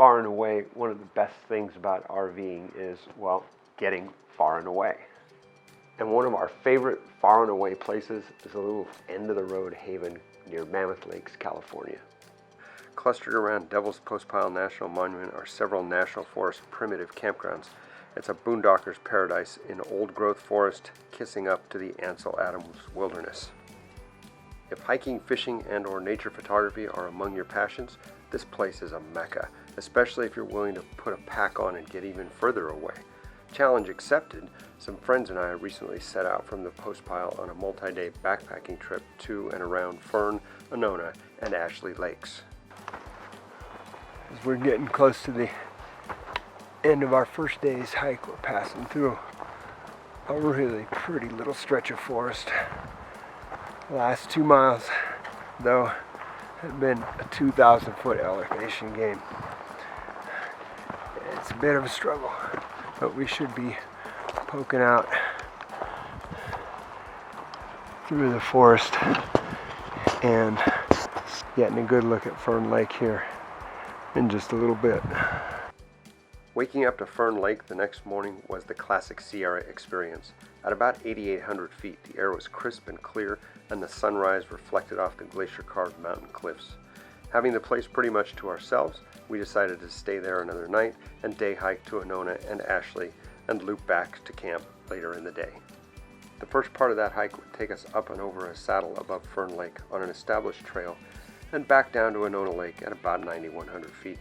Far and away, one of the best things about RVing is, well, getting far and away. And one of our favorite far and away places is a little end-of-the-road haven near Mammoth Lakes, California. Clustered around Devil's Postpile National Monument are several National Forest primitive campgrounds. It's a boondocker's paradise in old-growth forest, kissing up to the Ansel wilderness. If hiking, fishing, and/or nature photography are among your passions, this place is a mecca, especially if you're willing to put a pack on and get even further away. Challenge accepted, some friends and I recently set out from the Postpile on a multi-day backpacking trip to and around Fern, Annona, and Ashley Lakes. As we're getting close to the end of our first day's hike, we're passing through a really pretty little stretch of forest. The last 2 miles, though, have been a 2,000-foot elevation gain. It's a bit of a struggle, but we should be poking out through the forest and getting a good look at Fern Lake here in just a little bit. Waking up to Fern Lake the next morning was the classic Sierra experience. At about 8,800 feet, the air was crisp and clear, and the sunrise reflected off the glacier-carved mountain cliffs. Having the place pretty much to ourselves, we decided to stay there another night and day hike to Annona and Ashley and loop back to camp later in the day. The first part of that hike would take us up and over a saddle above Fern Lake on an established trail and back down to Annona Lake at about 9,100 feet.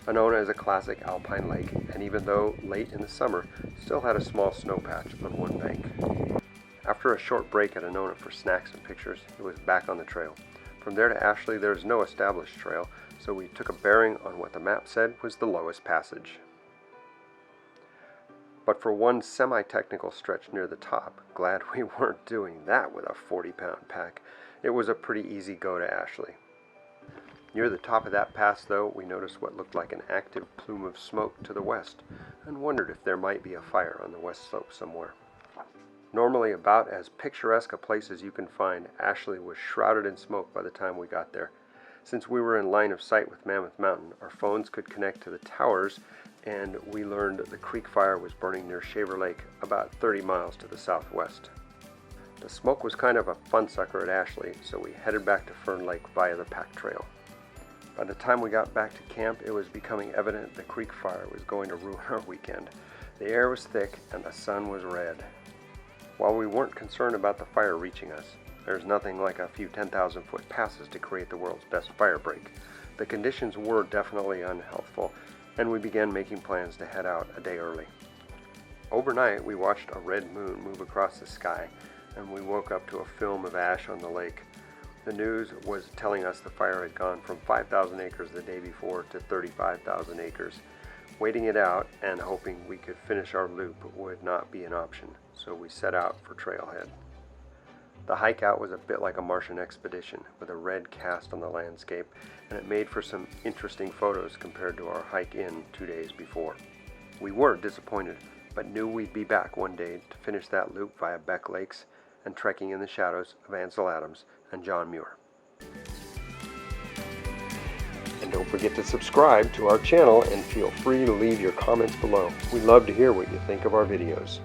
Annona is a classic alpine lake, and even though late in the summer, still had a small snow patch on one bank. After a short break at Annona for snacks and pictures, it was back on the trail. From there to Ashley, there is no established trail, so we took a bearing on what the map said was the lowest passage. But for one semi-technical stretch near the top, glad we weren't doing that with a 40-pound pack. It was a pretty easy go to Ashley. Near the top of that pass, though, we noticed what looked like an active plume of smoke to the west and wondered if there might be a fire on the west slope somewhere. Normally about as picturesque a place as you can find, Ashley was shrouded in smoke by the time we got there. Since we were in line of sight with Mammoth Mountain, our phones could connect to the towers, and we learned the creek fire was burning near Shaver Lake, about 30 miles to the southwest. The smoke was kind of a fun sucker at Ashley, so we headed back to Fern Lake via the pack trail. By the time we got back to camp, it was becoming evident the creek fire was going to ruin our weekend. The air was thick and the sun was red. While we weren't concerned about the fire reaching us, there's nothing like a few 10,000-foot passes to create the world's best fire break. The conditions were definitely unhealthful, and we began making plans to head out a day early. Overnight, we watched a red moon move across the sky, and we woke up to a film of ash on the lake. The news was telling us the fire had gone from 5,000 acres the day before to 35,000 acres. Waiting it out and hoping we could finish our loop would not be an option, so we set out for Trailhead. The hike out was a bit like a Martian expedition, with a red cast on the landscape, and it made for some interesting photos compared to our hike in 2 days before. We were disappointed, but knew we'd be back one day to finish that loop via Beck Lakes and trekking in the shadows of Ansel and John Muir. And don't forget to subscribe to our channel and feel free to leave your comments below. We love to hear what you think of our videos.